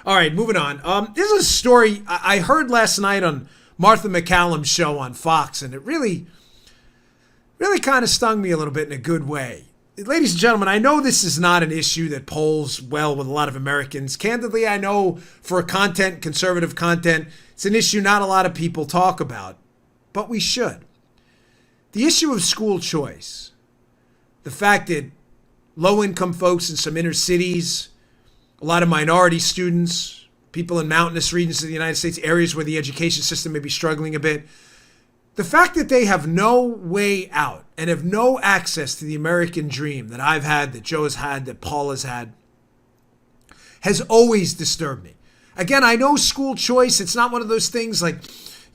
All right, moving on. This is a story I heard last night on Martha McCallum's show on Fox, and it really kind of stung me a little bit in a good way. Ladies and gentlemen, I know this is not an issue that polls well with a lot of Americans. Candidly, I know for conservative content, it's an issue not a lot of people talk about, but we should. The issue of school choice, the fact that low-income folks in some inner cities, a lot of minority students, people in mountainous regions of the United States, areas where the education system may be struggling a bit, the fact that they have no way out and have no access to the American dream that I've had, that Joe has had, that Paul has had, has always disturbed me. Again, I know school choice, it's not one of those things like,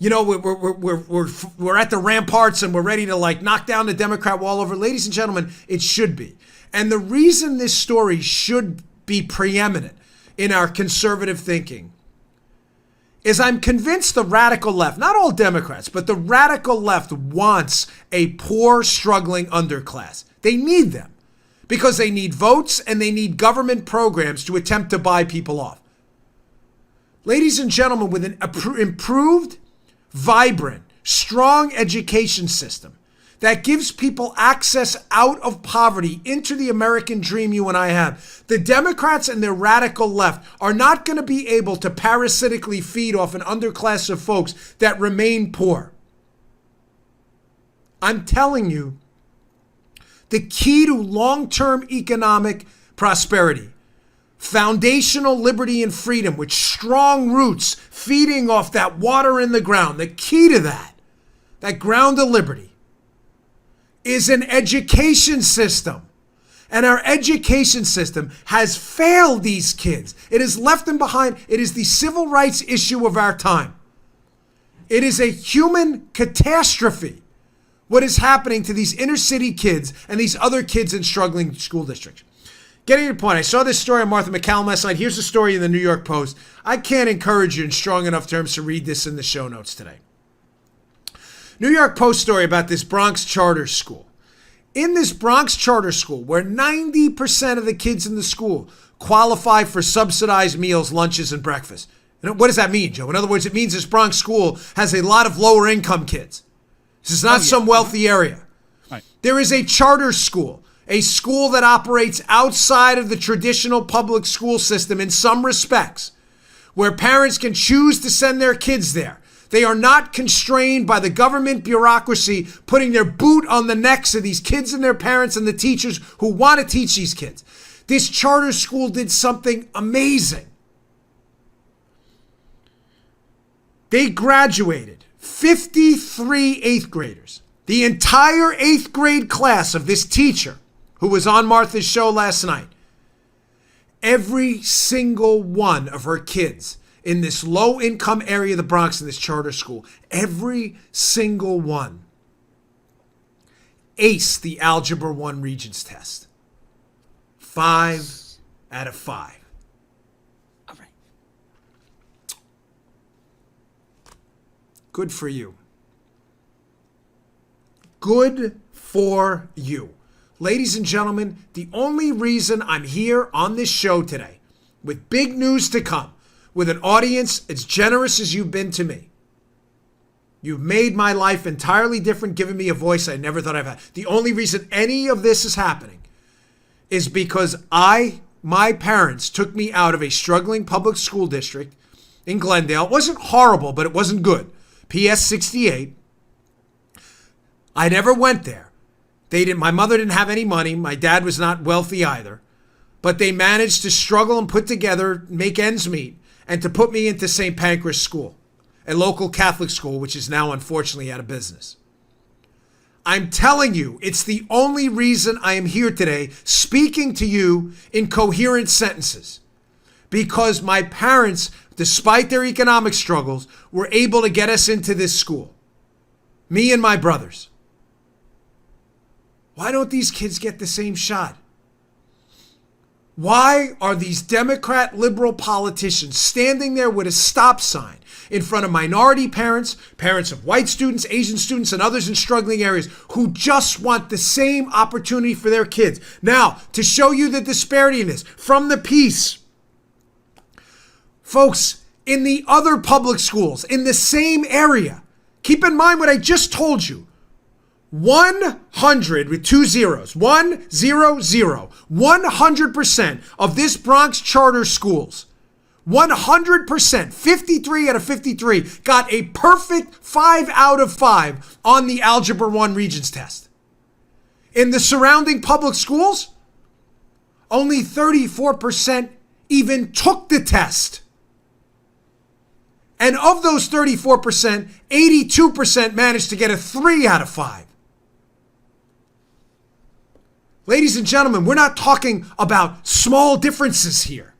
you know, we're at the ramparts and we're ready to like knock down the Democrat wall over. Ladies and gentlemen, it should be. And the reason this story should be preeminent in our conservative thinking is I'm convinced the radical left, not all Democrats, but the radical left wants a poor, struggling underclass. They need them because they need votes and they need government programs to attempt to buy people off. Ladies and gentlemen, with an improved, vibrant, strong education system that gives people access out of poverty into the American dream you and I have, the Democrats and their radical left are not going to be able to parasitically feed off an underclass of folks that remain poor. I'm telling you, the key to long-term economic prosperity, foundational liberty and freedom with strong roots feeding off that water in the ground, the key to that ground of liberty, is an education system. And our education system has failed these kids. It has left them behind. It is the civil rights issue of our time. It is a human catastrophe, what is happening to these inner city kids and these other kids in struggling school districts. Getting to the point, I saw this story on Martha McCallum last night. Here's the story in the New York Post. I can't encourage you in strong enough terms to read this in the show notes today. New York Post story about this Bronx charter school. In this Bronx charter school, where 90% of the kids in the school qualify for subsidized meals, lunches, and breakfast. And what does that mean, Joe? In other words, it means this Bronx school has a lot of lower income kids. This is not some wealthy area. Right. There is a charter school, a school that operates outside of the traditional public school system in some respects, where parents can choose to send their kids there. They are not constrained by the government bureaucracy putting their boot on the necks of these kids and their parents and the teachers who want to teach these kids. This charter school did something amazing. They graduated 53 eighth graders. The entire eighth grade class of this teacher who was on Martha's show last night. Every single one of her kids in this low-income area of the Bronx in this charter school, every single one aced the Algebra 1 Regents test. 5 out of 5. All right. Good for you. Good for you. Ladies and gentlemen, the only reason I'm here on this show today, with big news to come, with an audience as generous as you've been to me. You've made my life entirely different, given me a voice I never thought I'd have. The only reason any of this is happening is because my parents took me out of a struggling public school district in Glendale. It wasn't horrible, but it wasn't good. PS 68. I never went there. My mother didn't have any money. My dad was not wealthy either. But they managed to struggle and put together, make ends meet, and to put me into St. Pancras School, a local Catholic school, which is now unfortunately out of business. I'm telling you, it's the only reason I am here today speaking to you in coherent sentences. Because my parents, despite their economic struggles, were able to get us into this school. Me and my brothers. Why don't these kids get the same shot? Why are these Democrat liberal politicians standing there with a stop sign in front of minority parents, parents of white students, Asian students, and others in struggling areas who just want the same opportunity for their kids? Now, to show you the disparity in this, from the piece, Folks, in the other public schools, in the same area, keep in mind what I just told you. 100 with 2 zeros, 100, 100% of this Bronx charter schools, 100%, 53 out of 53 got a perfect 5 out of 5 on the Algebra 1 Regents test. In the surrounding public schools, only 34% even took the test. And of those 34%, 82% managed to get a 3 out of 5. Ladies and gentlemen, we're not talking about small differences here.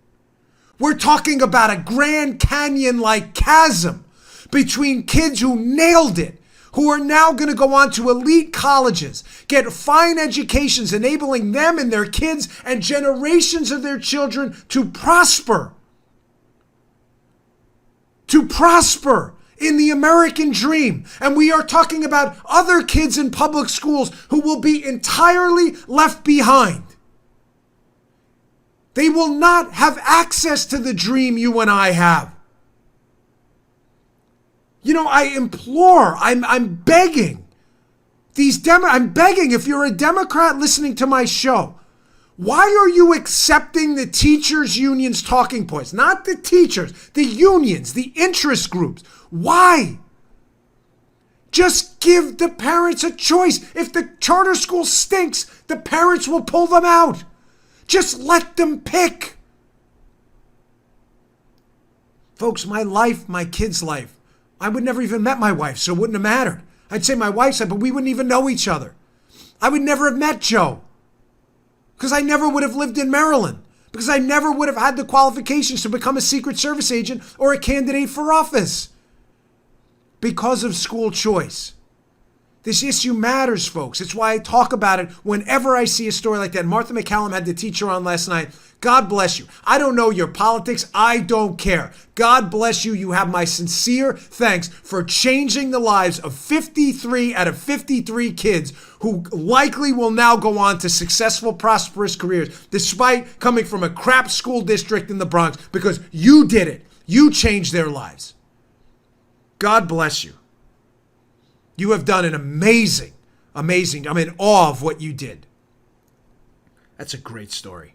We're talking about a Grand Canyon-like chasm between kids who nailed it, who are now going to go on to elite colleges, get fine educations, enabling them and their kids and generations of their children to prosper. To prosper in the American dream. And we are talking about other kids in public schools who will be entirely left behind. They will not have access to the dream you and I have. You know, I implore, I'm begging I'm begging, if you're a Democrat listening to my show, why are you accepting the teachers' unions' talking points? Not the teachers, the unions, the interest groups. Why? Just give the parents a choice. If the charter school stinks, the parents will pull them out. Just let them pick. Folks, my life, my kid's life, I would never even met my wife, so it wouldn't have mattered. I'd say my wife's life, but we wouldn't even know each other. I would never have met Joe because I never would have lived in Maryland, because I never would have had the qualifications to become a Secret Service agent or a candidate for office because of school choice. This issue matters, folks. It's why I talk about it whenever I see a story like that. Martha McCallum had the teacher on last night. God bless you. I don't know your politics. I don't care. God bless you. You have my sincere thanks for changing the lives of 53 out of 53 kids who likely will now go on to successful, prosperous careers, despite coming from a crap school district in the Bronx, because you did it. You changed their lives. God bless you. You have done an amazing, I'm in awe of what you did. That's a great story.